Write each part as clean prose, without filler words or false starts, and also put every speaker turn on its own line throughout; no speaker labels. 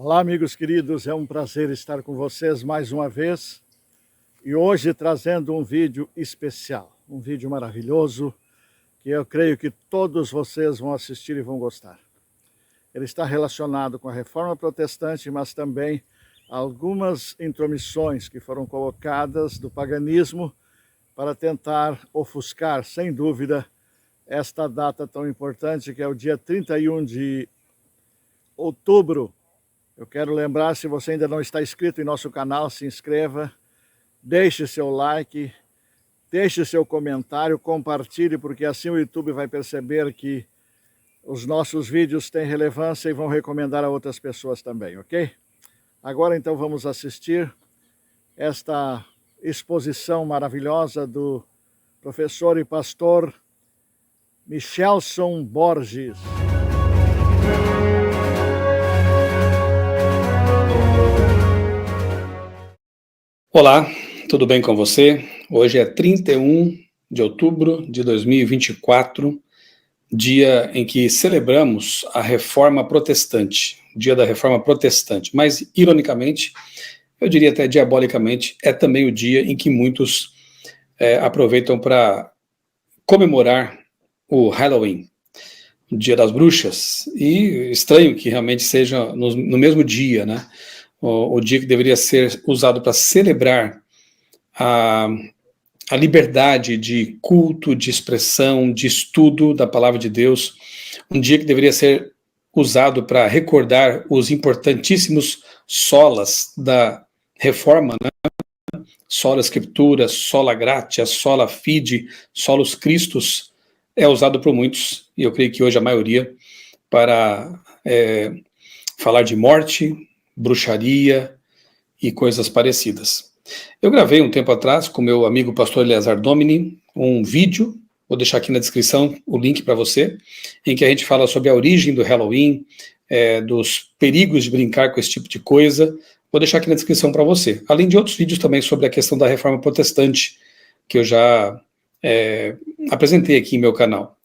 Olá, amigos queridos, é um prazer estar com vocês mais uma vez e hoje trazendo um vídeo especial, um vídeo maravilhoso que eu creio que todos vocês vão assistir e vão gostar. Ele está relacionado com a Reforma Protestante, mas também algumas intromissões que foram colocadas do paganismo para tentar ofuscar, sem dúvida, esta data tão importante que é o dia 31 de outubro. Eu quero lembrar, se você ainda não está inscrito em nosso canal, se inscreva, deixe seu like, deixe seu comentário, compartilhe, porque assim o YouTube vai perceber que os nossos vídeos têm relevância e vão recomendar a outras pessoas também, ok? Agora então vamos assistir esta exposição maravilhosa do professor e pastor Michelson Borges.
Olá, tudo bem com você? Hoje é 31 de outubro de 2024, dia em que celebramos a Reforma Protestante, dia da Reforma Protestante, mas ironicamente, eu diria até diabolicamente, é também o dia em que muitos aproveitam para comemorar o Halloween, o Dia das Bruxas, e estranho que realmente seja no mesmo dia, né? O dia que deveria ser usado para celebrar a liberdade de culto, de expressão, de estudo da palavra de Deus, um dia que deveria ser usado para recordar os importantíssimos solas da Reforma, né? Sola Scriptura, Sola Gratia, Sola Fide, Solus Christus, é usado por muitos, e eu creio que hoje a maioria, para falar de morte, bruxaria e coisas parecidas. Eu gravei um tempo atrás com meu amigo pastor Eleazar Domini um vídeo, vou deixar aqui na descrição o link para você, em que a gente fala sobre a origem do Halloween, dos perigos de brincar com esse tipo de coisa. Vou deixar aqui na descrição para você, além de outros vídeos também sobre a questão da Reforma Protestante, que eu já apresentei aqui em meu canal.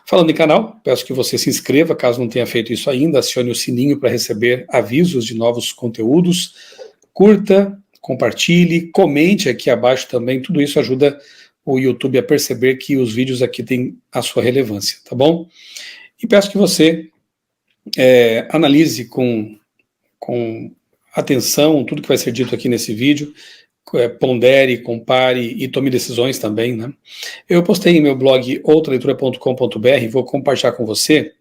Falando em canal, peço que você se inscreva, caso não tenha feito isso ainda, acione o sininho para receber avisos de novos conteúdos, curta, compartilhe, comente aqui abaixo também, tudo isso ajuda o YouTube a perceber que os vídeos aqui têm a sua relevância, tá bom? E peço que você analise com atenção tudo que vai ser dito aqui nesse vídeo, pondere, compare e tome decisões também, né? Eu postei em meu blog outraleitura.com.br, vou compartilhar com você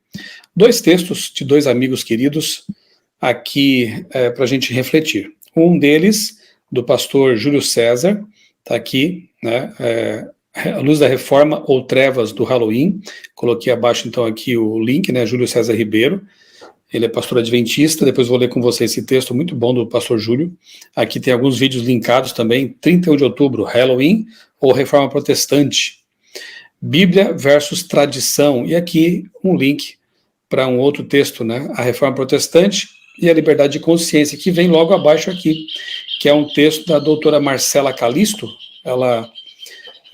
dois textos de dois amigos queridos aqui para a gente refletir. Um deles, do pastor Júlio César, está aqui, né? A Luz da Reforma ou Trevas do Halloween. Coloquei abaixo então aqui o link, né? Júlio César Ribeiro. Ele é pastor adventista, depois vou ler com você esse texto muito bom do pastor Júlio. Aqui tem alguns vídeos linkados também, 31 de outubro, Halloween ou Reforma Protestante. Bíblia versus tradição. E aqui um link para um outro texto, né? A Reforma Protestante e a Liberdade de Consciência, que vem logo abaixo aqui, que é um texto da doutora Marcela Calisto. Ela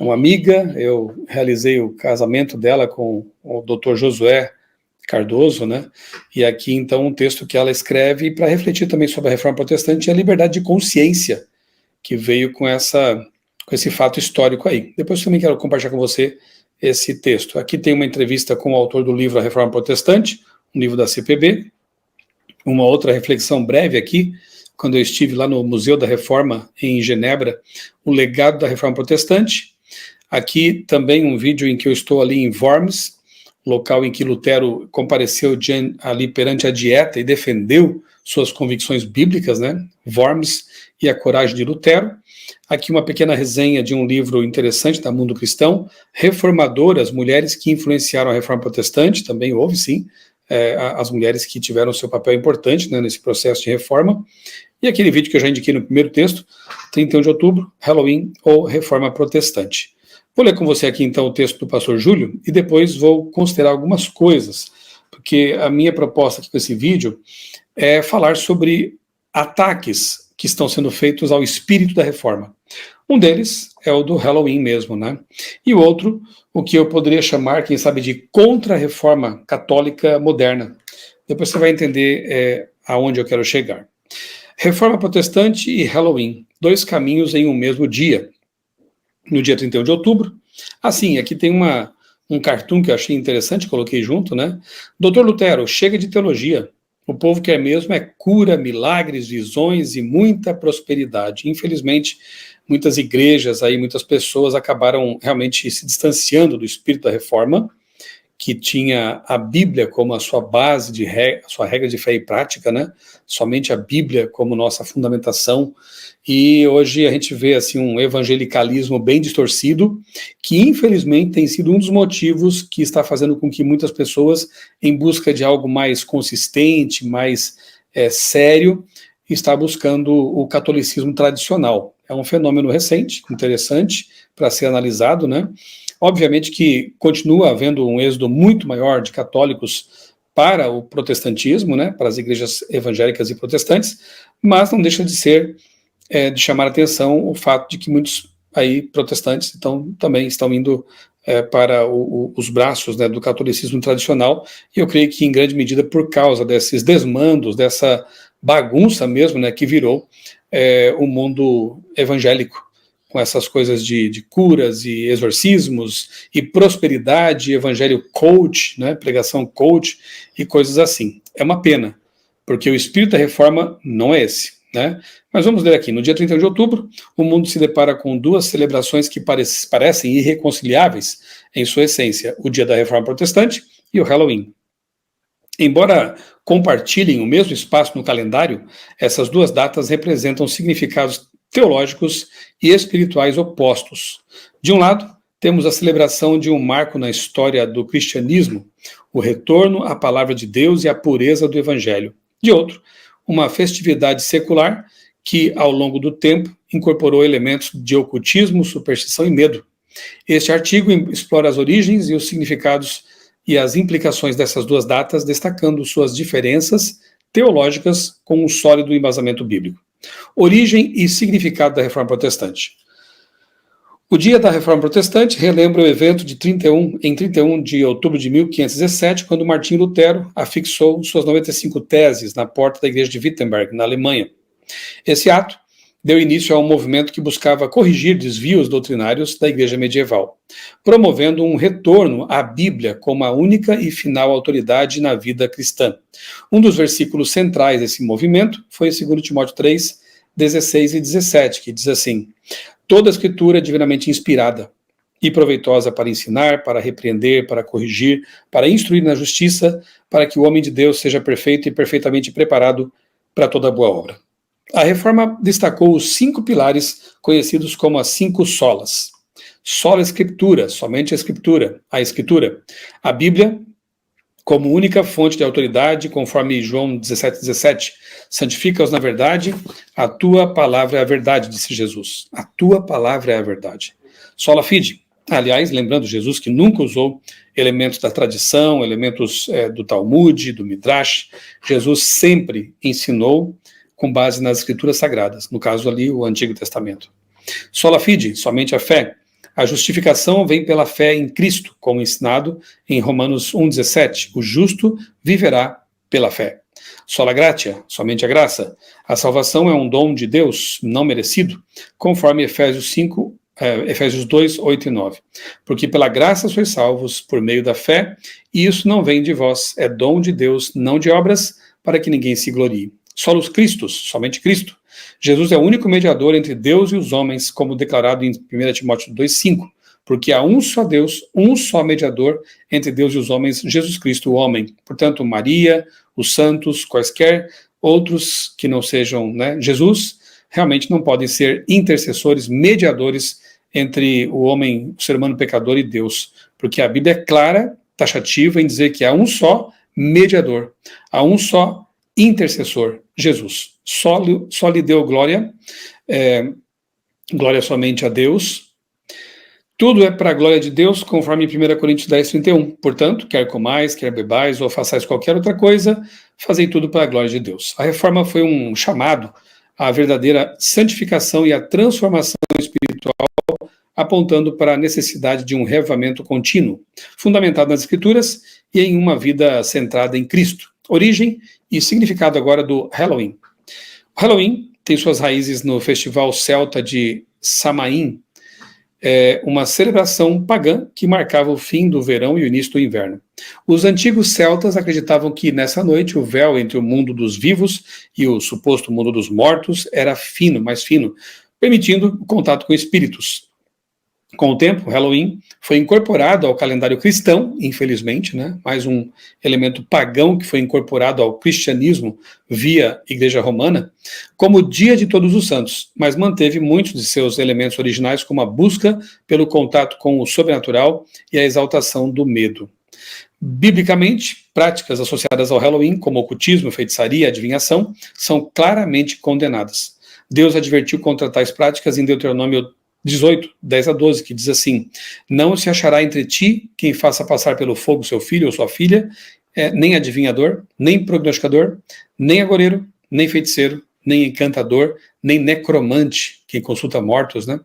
é uma amiga, eu realizei o casamento dela com o doutor Josué Cardoso, né? E aqui então um texto que ela escreve para refletir também sobre a Reforma Protestante e a liberdade de consciência que veio com esse fato histórico aí. Depois também quero compartilhar com você esse texto. Aqui tem uma entrevista com o autor do livro A Reforma Protestante, um livro da CPB. Uma outra reflexão breve aqui, quando eu estive lá no Museu da Reforma em Genebra, o legado da Reforma Protestante. Aqui também um vídeo em que eu estou ali em Worms, local em que Lutero compareceu ali perante a dieta e defendeu suas convicções bíblicas, né? Worms e a coragem de Lutero. Aqui uma pequena resenha de um livro interessante da Mundo Cristão, Reformadoras, mulheres que influenciaram a Reforma Protestante, também houve sim, as mulheres que tiveram seu papel importante, né, nesse processo de reforma. E aquele vídeo que eu já indiquei no primeiro texto, 31 de outubro, Halloween ou Reforma Protestante. Vou ler com você aqui, então, o texto do pastor Júlio e depois vou considerar algumas coisas, porque a minha proposta aqui com esse vídeo é falar sobre ataques que estão sendo feitos ao espírito da reforma. Um deles é o do Halloween mesmo, né? E o outro, o que eu poderia chamar, quem sabe, de contra-reforma católica moderna. Depois você vai entender aonde eu quero chegar. Reforma Protestante e Halloween, 2 caminhos em um mesmo dia. No dia 31 de outubro, assim, aqui tem um cartoon que eu achei interessante, coloquei junto, né? Doutor Lutero, chega de teologia. O povo quer mesmo é cura, milagres, visões e muita prosperidade. Infelizmente, muitas igrejas aí, muitas pessoas acabaram realmente se distanciando do espírito da reforma, que tinha a Bíblia como a sua base a sua regra de fé e prática, né? Somente a Bíblia como nossa fundamentação. E hoje a gente vê assim um evangelicalismo bem distorcido, que infelizmente tem sido um dos motivos que está fazendo com que muitas pessoas, em busca de algo mais consistente, mais sério, está buscando o catolicismo tradicional. É um fenômeno recente, interessante para ser analisado, né? Obviamente que continua havendo um êxodo muito maior de católicos para o protestantismo, né, para as igrejas evangélicas e protestantes, mas não deixa de ser, de chamar a atenção o fato de que muitos aí protestantes também estão indo para os braços, né, do catolicismo tradicional, e eu creio que em grande medida por causa desses desmandos, dessa bagunça mesmo, né, que virou o mundo evangélico, com essas coisas de curas e exorcismos e prosperidade, evangelho coach, né, pregação coach e coisas assim. É uma pena, porque o espírito da reforma não é esse, né? Mas vamos ler aqui. No dia 31 de outubro, o mundo se depara com 2 celebrações que parecem irreconciliáveis em sua essência, o dia da reforma protestante e o Halloween. Embora compartilhem o mesmo espaço no calendário, essas 2 datas representam significados teológicos e espirituais opostos. De um lado, temos a celebração de um marco na história do cristianismo, o retorno à palavra de Deus e à pureza do evangelho. De outro, uma festividade secular que, ao longo do tempo, incorporou elementos de ocultismo, superstição e medo. Este artigo explora as origens e os significados e as implicações dessas 2 datas, destacando suas diferenças teológicas com um sólido embasamento bíblico. Origem e significado da Reforma Protestante. O Dia da Reforma Protestante relembra o evento em 31 de outubro de 1517, quando Martim Lutero afixou suas 95 teses na porta da igreja de Wittenberg, na Alemanha. Esse ato deu início a um movimento que buscava corrigir desvios doutrinários da igreja medieval, promovendo um retorno à Bíblia como a única e final autoridade na vida cristã. Um dos versículos centrais desse movimento foi 2 Timóteo 3, 16 e 17, que diz assim: toda a escritura é divinamente inspirada e proveitosa para ensinar, para repreender, para corrigir, para instruir na justiça, para que o homem de Deus seja perfeito e perfeitamente preparado para toda boa obra. A Reforma destacou os 5 pilares conhecidos como as 5 solas. Sola Escritura, somente a Escritura. A Bíblia como única fonte de autoridade, conforme João 17:17. Santifica-os na verdade, a tua palavra é a verdade, disse Jesus. A tua palavra é a verdade. Sola Fide. Aliás, lembrando Jesus que nunca usou elementos da tradição, elementos do Talmud, do Midrash. Jesus sempre ensinou com base nas escrituras sagradas, no caso ali o Antigo Testamento. Sola Fide, somente a fé. A justificação vem pela fé em Cristo, como ensinado em Romanos 1,17. O justo viverá pela fé. Sola Gratia, somente a graça. A salvação é um dom de Deus, não merecido, conforme Efésios 2, 8 e 9. Porque pela graça sois salvos por meio da fé, e isso não vem de vós, é dom de Deus, não de obras, para que ninguém se glorie. Solos Christus, somente Cristo. Jesus é o único mediador entre Deus e os homens, como declarado em 1 Timóteo 2,5, porque há um só Deus, um só mediador entre Deus e os homens, Jesus Cristo, o homem. Portanto, Maria, os santos, quaisquer outros que não sejam, né, Jesus, realmente não podem ser intercessores, mediadores entre o homem, o ser humano pecador e Deus, porque a Bíblia é clara, taxativa em dizer que há um só mediador, há um só intercessor, Jesus. Só lhe deu glória, glória somente a Deus. Tudo é para a glória de Deus, conforme 1 Coríntios 10, 31. Portanto, quer comais, quer bebais, ou façais qualquer outra coisa, fazei tudo para a glória de Deus. A reforma foi um chamado à verdadeira santificação e à transformação espiritual, apontando para a necessidade de um reavivamento contínuo, fundamentado nas Escrituras e em uma vida centrada em Cristo. Origem e significado agora do Halloween. O Halloween tem suas raízes no festival celta de Samain, uma celebração pagã que marcava o fim do verão e o início do inverno. Os antigos celtas acreditavam que nessa noite o véu entre o mundo dos vivos e o suposto mundo dos mortos era fino, mais fino, permitindo o contato com espíritos. Com o tempo, o Halloween foi incorporado ao calendário cristão, infelizmente, né? Mais um elemento pagão que foi incorporado ao cristianismo via Igreja Romana, como Dia de Todos os Santos, mas manteve muitos de seus elementos originais, como a busca pelo contato com o sobrenatural e a exaltação do medo. Biblicamente, práticas associadas ao Halloween, como ocultismo, feitiçaria e adivinhação, são claramente condenadas. Deus advertiu contra tais práticas em Deuteronômio 18, 10 a 12, que diz assim: não se achará entre ti quem faça passar pelo fogo seu filho ou sua filha, nem adivinhador, nem prognosticador, nem agoreiro, nem feiticeiro, nem encantador, nem necromante, quem consulta mortos, né?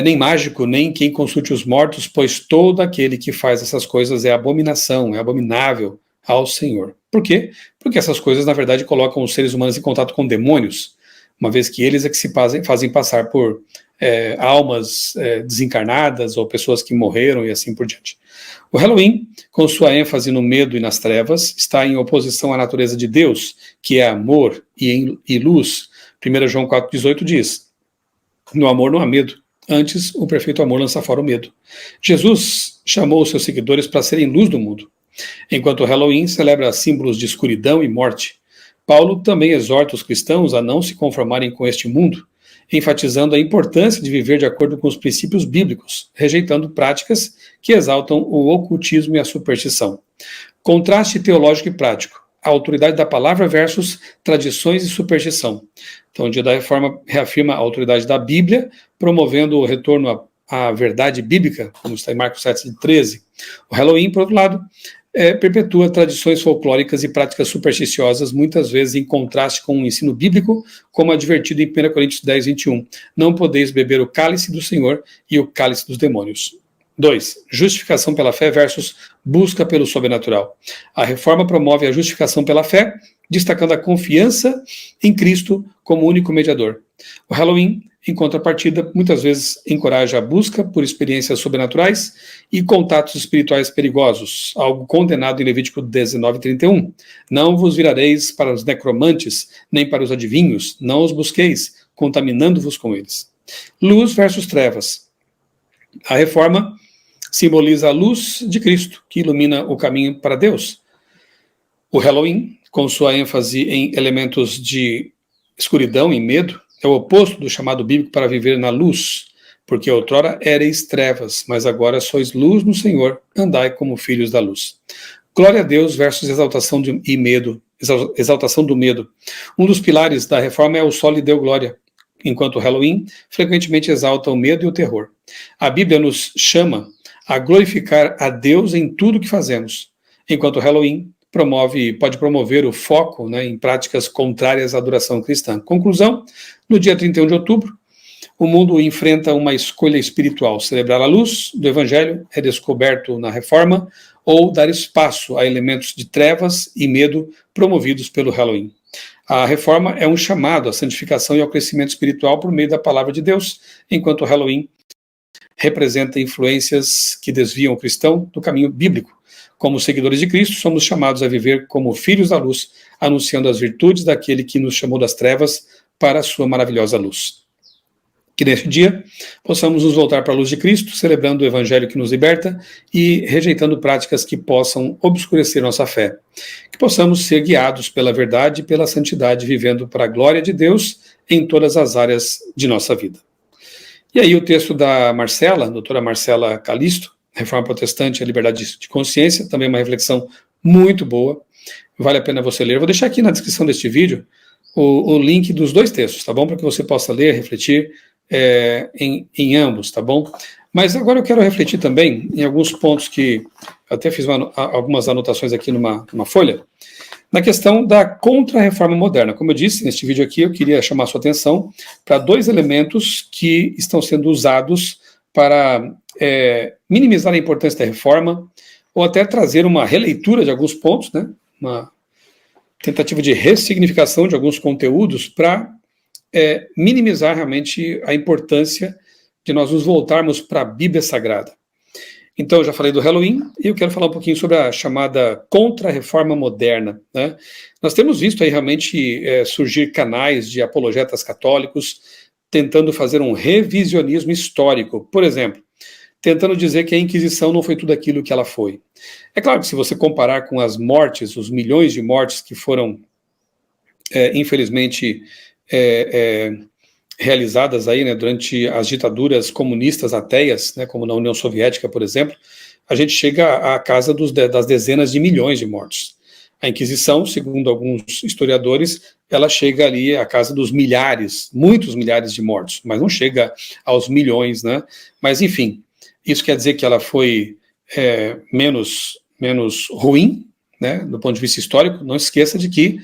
Nem mágico, nem quem consulte os mortos, pois todo aquele que faz essas coisas é abominação, é abominável ao Senhor. Por quê? Porque essas coisas, na verdade, colocam os seres humanos em contato com demônios, uma vez que eles é que se fazem passar por almas desencarnadas ou pessoas que morreram e assim por diante. O Halloween, com sua ênfase no medo e nas trevas, está em oposição à natureza de Deus, que é amor e luz. 1 João 4,18 diz: no amor não há medo, antes o perfeito amor lança fora o medo. Jesus chamou os seus seguidores para serem luz do mundo. Enquanto o Halloween celebra símbolos de escuridão e morte, Paulo também exorta os cristãos a não se conformarem com este mundo, enfatizando a importância de viver de acordo com os princípios bíblicos, rejeitando práticas que exaltam o ocultismo e a superstição. Contraste teológico e prático: a autoridade da palavra versus tradições e superstição. Então, o Dia da Reforma reafirma a autoridade da Bíblia, promovendo o retorno à verdade bíblica, como está em Marcos 7,13. O Halloween, por outro lado, perpetua tradições folclóricas e práticas supersticiosas, muitas vezes em contraste com o ensino bíblico, como advertido em 1 Coríntios 10, 21. Não podeis beber o cálice do Senhor e o cálice dos demônios. 2. Justificação pela fé versus busca pelo sobrenatural. A reforma promove a justificação pela fé, destacando a confiança em Cristo como único mediador. O Halloween, em contrapartida, muitas vezes encoraja a busca por experiências sobrenaturais e contatos espirituais perigosos, algo condenado em Levítico 19:31. Não vos virareis para os necromantes, nem para os adivinhos, não os busqueis, contaminando-vos com eles. Luz versus trevas. A reforma simboliza a luz de Cristo, que ilumina o caminho para Deus. O Halloween, com sua ênfase em elementos de escuridão e medo, é o oposto do chamado bíblico para viver na luz, porque outrora éreis trevas, mas agora sois luz no Senhor, andai como filhos da luz. Glória a Deus versus exaltação do medo. Um dos pilares da reforma é o sol lhe deu glória, enquanto o Halloween frequentemente exalta o medo e o terror. A Bíblia nos chama a glorificar a Deus em tudo que fazemos, enquanto o Halloween pode promover o foco, né, em práticas contrárias à adoração cristã. Conclusão: no dia 31 de outubro, o mundo enfrenta uma escolha espiritual: celebrar a luz do Evangelho, redescoberto na Reforma, ou dar espaço a elementos de trevas e medo promovidos pelo Halloween. A Reforma é um chamado à santificação e ao crescimento espiritual por meio da palavra de Deus, enquanto o Halloween representa influências que desviam o cristão do caminho bíblico. Como seguidores de Cristo, somos chamados a viver como filhos da luz, anunciando as virtudes daquele que nos chamou das trevas para a sua maravilhosa luz. Que neste dia possamos nos voltar para a luz de Cristo, celebrando o Evangelho que nos liberta e rejeitando práticas que possam obscurecer nossa fé. Que possamos ser guiados pela verdade e pela santidade, vivendo para a glória de Deus em todas as áreas de nossa vida. E aí o texto da Marcela, doutora Marcela Calisto, Reforma Protestante e a Liberdade de Consciência, também uma reflexão muito boa, vale a pena você ler. Eu vou deixar aqui na descrição deste vídeo o link dos dois textos, tá bom? Para que você possa ler, refletir em ambos, tá bom? Mas agora eu quero refletir também em alguns pontos que até fiz algumas anotações aqui numa folha, na questão da contra-reforma moderna. Como eu disse, neste vídeo aqui eu queria chamar a sua atenção para dois elementos que estão sendo usados para minimizar a importância da reforma, ou até trazer uma releitura de alguns pontos, né? tentativa de ressignificação de alguns conteúdos para minimizar realmente a importância de nós nos voltarmos para a Bíblia Sagrada. Então, eu já falei do Halloween, e eu quero falar um pouquinho sobre a chamada Contra-Reforma Moderna, né? Nós temos visto aí realmente surgir canais de apologetas católicos tentando fazer um revisionismo histórico, por exemplo, tentando dizer que a Inquisição não foi tudo aquilo que ela foi. É claro que se você comparar com as mortes, os milhões de mortes que foram, infelizmente, realizadas aí, né, durante as ditaduras comunistas ateias, né, como na União Soviética, por exemplo, a gente chega à casa das dezenas de milhões de mortos. A Inquisição, segundo alguns historiadores, ela chega ali à casa dos milhares, muitos milhares de mortos, mas não chega aos milhões, né? Mas, enfim, isso quer dizer que ela foi menos ruim, né, do ponto de vista histórico. Não esqueça de que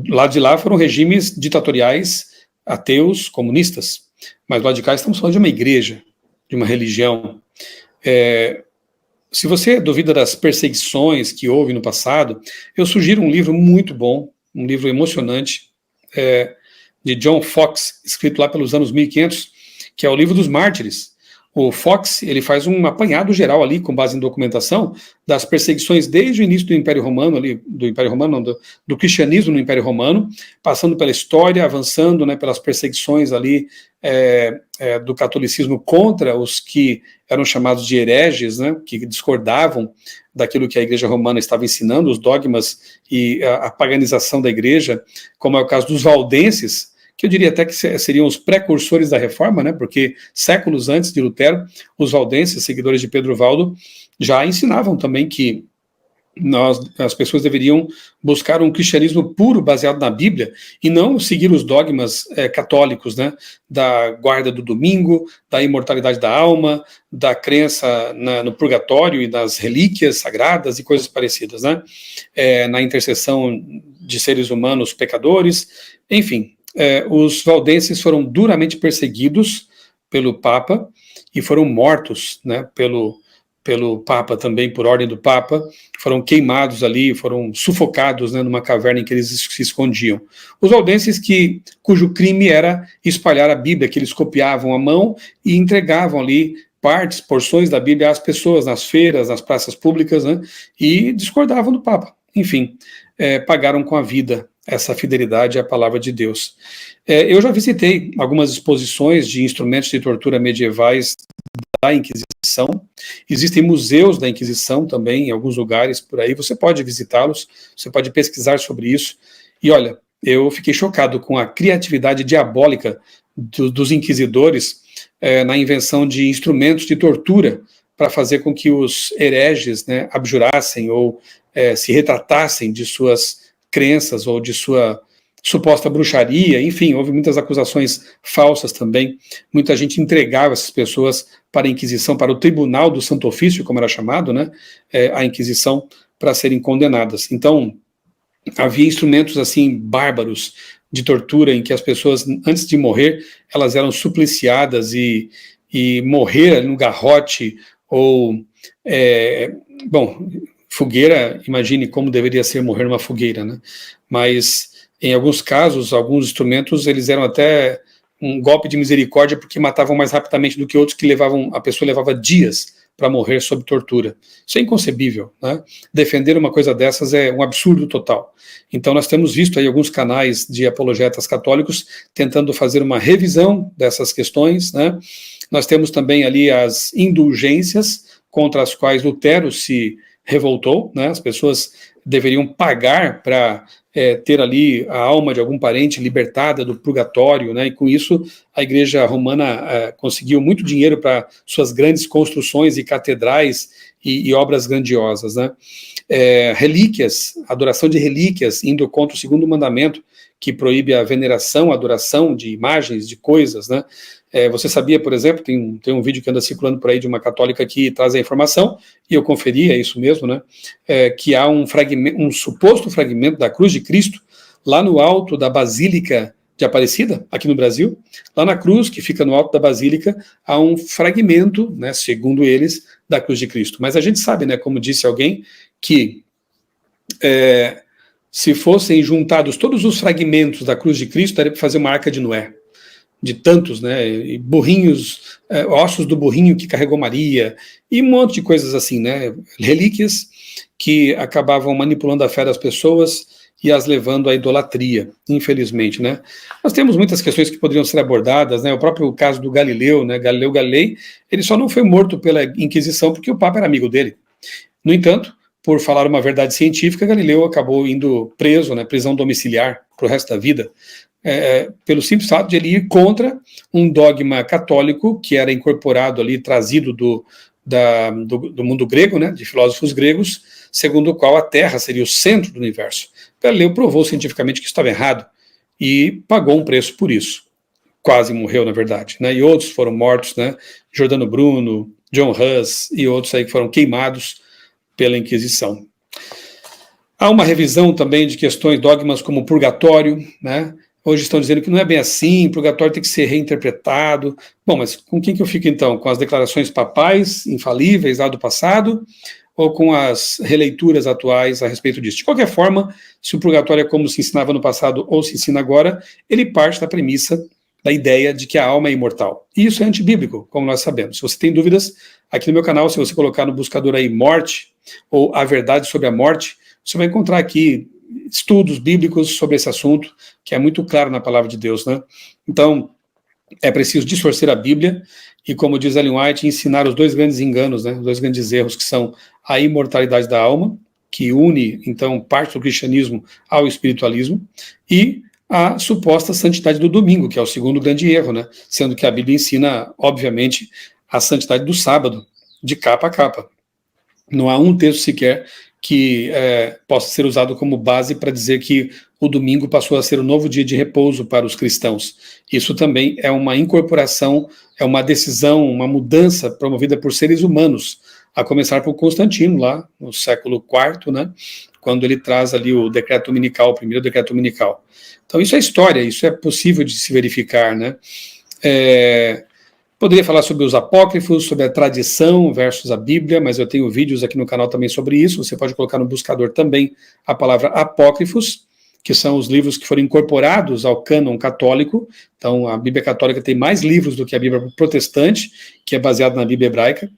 lá de lá foram regimes ditatoriais, ateus, comunistas, mas lá de cá estamos falando de uma igreja, de uma religião. Se você duvida das perseguições que houve no passado, eu sugiro um livro muito bom, um livro emocionante, de John Foxe, escrito lá pelos anos 1500, que é o Livro dos Mártires. O Foxe, ele faz um apanhado geral ali, com base em documentação, das perseguições desde o início do Império Romano, do cristianismo no Império Romano, passando pela história, avançando, né, pelas perseguições ali do catolicismo contra os que eram chamados de hereges, né, que discordavam daquilo que a Igreja Romana estava ensinando, os dogmas e a paganização da Igreja, como é o caso dos valdenses, que eu diria até que seriam os precursores da Reforma, né, porque séculos antes de Lutero, os valdenses, seguidores de Pedro Valdo, já ensinavam também que as pessoas deveriam buscar um cristianismo puro, baseado na Bíblia, e não seguir os dogmas católicos, né, da guarda do domingo, da imortalidade da alma, da crença no purgatório e nas relíquias sagradas e coisas parecidas, né, na intercessão de seres humanos pecadores, enfim. Os valdenses foram duramente perseguidos pelo Papa e foram mortos, né, pelo Papa também, por ordem do Papa, foram queimados ali, foram sufocados, né, numa caverna em que eles se escondiam. Os valdenses cujo crime era espalhar a Bíblia, que eles copiavam à mão e entregavam ali porções da Bíblia às pessoas, nas feiras, nas praças públicas, né, e discordavam do Papa. Enfim, pagaram com a vida essa fidelidade à palavra de Deus. Eu já visitei algumas exposições de instrumentos de tortura medievais da Inquisição. Existem museus da Inquisição também, em alguns lugares por aí. Você pode visitá-los, você pode pesquisar sobre isso. E olha, eu fiquei chocado com a criatividade diabólica dos inquisidores na invenção de instrumentos de tortura para fazer com que os hereges, né, abjurassem ou se retratassem de suas crenças ou de sua suposta bruxaria. Enfim, houve muitas acusações falsas também. Muita gente entregava essas pessoas para a Inquisição, para o Tribunal do Santo Ofício, como era chamado, né, a Inquisição, para serem condenadas. Então, havia instrumentos assim bárbaros de tortura em que as pessoas, antes de morrer, elas eram supliciadas e morrer no garrote ou, fogueira, imagine como deveria ser morrer numa fogueira, né? Mas, em alguns casos, alguns instrumentos, eles eram até um golpe de misericórdia porque matavam mais rapidamente do que outros que a pessoa levava dias para morrer sob tortura. Isso é inconcebível, né? Defender uma coisa dessas é um absurdo total. Então, nós temos visto aí alguns canais de apologetas católicos tentando fazer uma revisão dessas questões, né? Nós temos também ali as indulgências contra as quais Lutero se revoltou, né? As pessoas deveriam pagar para ter ali a alma de algum parente libertada do purgatório, né? E com isso a Igreja Romana conseguiu muito dinheiro para suas grandes construções e catedrais e obras grandiosas, né? Relíquias, adoração de relíquias, indo contra o segundo mandamento, que proíbe a veneração, a adoração de imagens, de coisas, né? Você sabia, por exemplo, tem um vídeo que anda circulando por aí de uma católica que traz a informação, e eu conferi, é isso mesmo, né? Que há um suposto fragmento da cruz de Cristo lá no alto da Basílica de Aparecida, aqui no Brasil. Lá na cruz, que fica no alto da Basílica, há um fragmento, né, segundo eles, da cruz de Cristo. Mas a gente sabe, né, como disse alguém, que se fossem juntados todos os fragmentos da cruz de Cristo, daria para fazer uma arca de Noé, de tantos, né, e burrinhos, ossos do burrinho que carregou Maria, e um monte de coisas assim, né, relíquias que acabavam manipulando a fé das pessoas e as levando à idolatria, infelizmente, né. Nós temos muitas questões que poderiam ser abordadas, né, o próprio caso do Galileu, né, Galileu Galilei, ele só não foi morto pela Inquisição porque o Papa era amigo dele. No entanto, por falar uma verdade científica, Galileu acabou indo preso, né, prisão domiciliar para o resto da vida, pelo simples fato de ele ir contra um dogma católico que era incorporado ali, trazido do mundo grego, né, de filósofos gregos, segundo o qual a Terra seria o centro do universo. Galileu provou cientificamente que estava errado e pagou um preço por isso. Quase morreu, na verdade, né, e outros foram mortos, né, Giordano Bruno, John Hus e outros aí que foram queimados pela Inquisição. Há uma revisão também de questões, dogmas como purgatório, né? Hoje estão dizendo que não é bem assim, purgatório tem que ser reinterpretado. Bom, mas com quem que eu fico então? Com as declarações papais, infalíveis lá do passado, ou com as releituras atuais a respeito disso? De qualquer forma, se o purgatório é como se ensinava no passado ou se ensina agora, ele parte da premissa, da ideia de que a alma é imortal. E isso é antibíblico, como nós sabemos. Se você tem dúvidas, aqui no meu canal, se você colocar no buscador aí morte, ou a verdade sobre a morte, você vai encontrar aqui estudos bíblicos sobre esse assunto, que é muito claro na palavra de Deus, né? Então, é preciso distorcer a Bíblia e, como diz Ellen White, ensinar os dois grandes enganos, né? Os dois grandes erros, que são a imortalidade da alma, que une, então, parte do cristianismo ao espiritualismo, e a suposta santidade do domingo, que é o segundo grande erro, né? Sendo que a Bíblia ensina, obviamente, a santidade do sábado, de capa a capa. Não há um texto sequer que possa ser usado como base para dizer que o domingo passou a ser o novo dia de repouso para os cristãos. Isso também é uma incorporação, é uma decisão, uma mudança promovida por seres humanos, a começar por Constantino, lá no século IV, né, quando ele traz ali o decreto dominical, o primeiro decreto dominical. Então isso é história, isso é possível de se verificar, né. Poderia falar sobre os apócrifos, sobre a tradição versus a Bíblia, mas eu tenho vídeos aqui no canal também sobre isso. Você pode colocar no buscador também a palavra apócrifos, que são os livros que foram incorporados ao cânon católico. Então, a Bíblia católica tem mais livros do que a Bíblia protestante, que é baseada na Bíblia hebraica.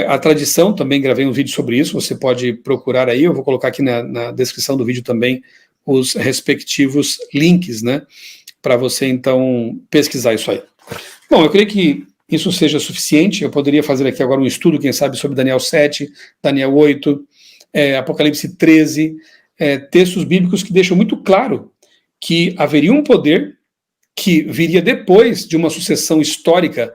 A tradição, também gravei um vídeo sobre isso, você pode procurar aí, eu vou colocar aqui na descrição do vídeo também os respectivos links, né, para você, então, pesquisar isso aí. Bom, eu creio que isso seja suficiente. Eu poderia fazer aqui agora um estudo, quem sabe, sobre Daniel 7, Daniel 8, Apocalipse 13, textos bíblicos que deixam muito claro que haveria um poder que viria depois de uma sucessão histórica,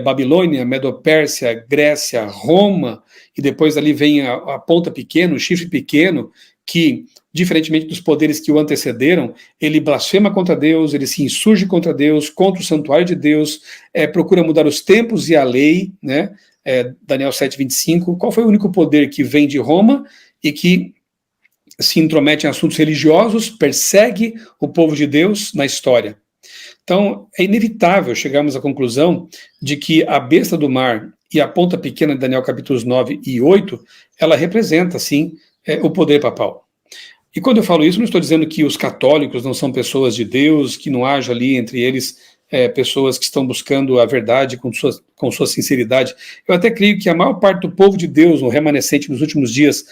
Babilônia, Medo-Pérsia, Grécia, Roma, e depois ali vem a ponta pequena, o chifre pequeno, que, diferentemente dos poderes que o antecederam, ele blasfema contra Deus, ele se insurge contra Deus, contra o santuário de Deus, procura mudar os tempos e a lei, né? Daniel 7:25. Qual foi o único poder que vem de Roma e que se intromete em assuntos religiosos, persegue o povo de Deus na história? Então, é inevitável chegarmos à conclusão de que a besta do mar e a ponta pequena de Daniel capítulos 9 e 8, ela representa, sim, o poder papal. E quando eu falo isso, não estou dizendo que os católicos não são pessoas de Deus, que não haja ali entre eles pessoas que estão buscando a verdade com sua sinceridade. Eu até creio que a maior parte do povo de Deus, no remanescente nos últimos dias,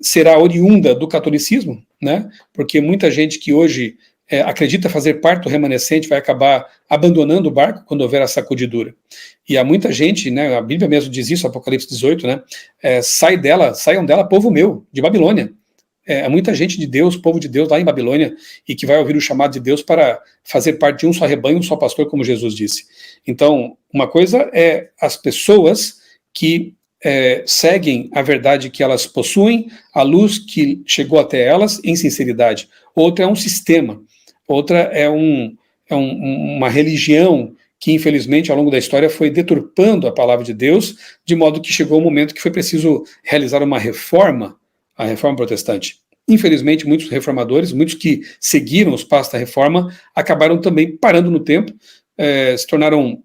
será oriunda do catolicismo, né? Porque muita gente que hoje acredita fazer parte do remanescente vai acabar abandonando o barco quando houver a sacudidura. E há muita gente, né, a Bíblia mesmo diz isso, Apocalipse 18, né, saiam dela, povo meu, de Babilônia. Há muita gente de Deus, povo de Deus lá em Babilônia, e que vai ouvir o chamado de Deus para fazer parte de um só rebanho, um só pastor, como Jesus disse. Então, uma coisa é as pessoas que seguem a verdade que elas possuem, a luz que chegou até elas em sinceridade. Outra é um sistema, outra é uma religião que, infelizmente, ao longo da história foi deturpando a palavra de Deus, de modo que chegou o momento que foi preciso realizar uma reforma, a reforma protestante. Infelizmente, muitos reformadores, muitos que seguiram os passos da reforma, acabaram também parando no tempo, se tornaram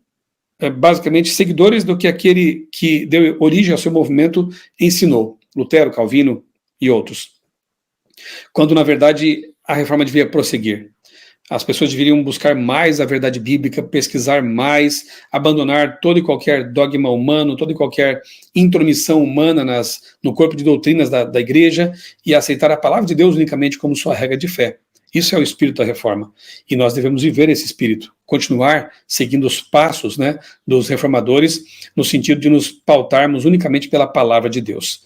basicamente seguidores do que aquele que deu origem ao seu movimento ensinou, Lutero, Calvino e outros. quando na verdade a reforma devia prosseguir. As pessoas deveriam buscar mais a verdade bíblica, pesquisar mais, abandonar todo e qualquer dogma humano, toda e qualquer intromissão humana no corpo de doutrinas da igreja e aceitar a palavra de Deus unicamente como sua regra de fé. Isso é o espírito da reforma. E nós devemos viver esse espírito, continuar seguindo os passos, né, dos reformadores, no sentido de nos pautarmos unicamente pela palavra de Deus.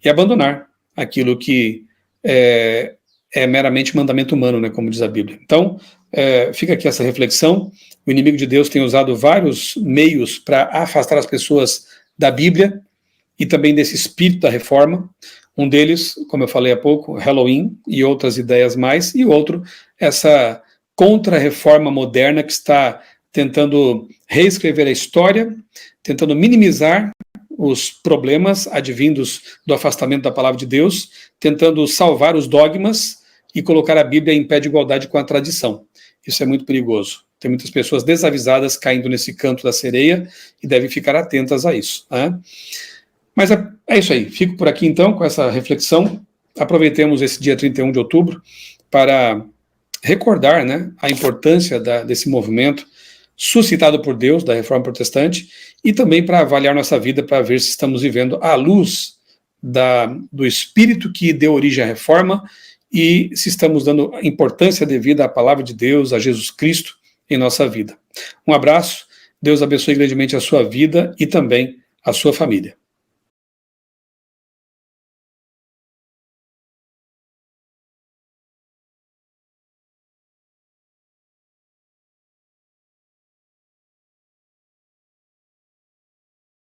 E abandonar aquilo que é meramente mandamento humano, né, como diz a Bíblia. Então, fica aqui essa reflexão. O inimigo de Deus tem usado vários meios para afastar as pessoas da Bíblia e também desse espírito da reforma. Um deles, como eu falei há pouco, Halloween e outras ideias mais, e outro, essa contra-reforma moderna que está tentando reescrever a história, tentando minimizar os problemas advindos do afastamento da palavra de Deus, tentando salvar os dogmas e colocar a Bíblia em pé de igualdade com a tradição. Isso é muito perigoso. Tem muitas pessoas desavisadas caindo nesse canto da sereia e devem ficar atentas a isso, né? Mas é isso aí. Fico por aqui então com essa reflexão. Aproveitemos esse dia 31 de outubro para recordar, né, a importância desse movimento suscitado por Deus, da Reforma Protestante, e também para avaliar nossa vida, para ver se estamos vivendo à luz do Espírito que deu origem à Reforma e se estamos dando importância devida à Palavra de Deus, a Jesus Cristo em nossa vida. Um abraço, Deus abençoe grandemente a sua vida e também a sua família.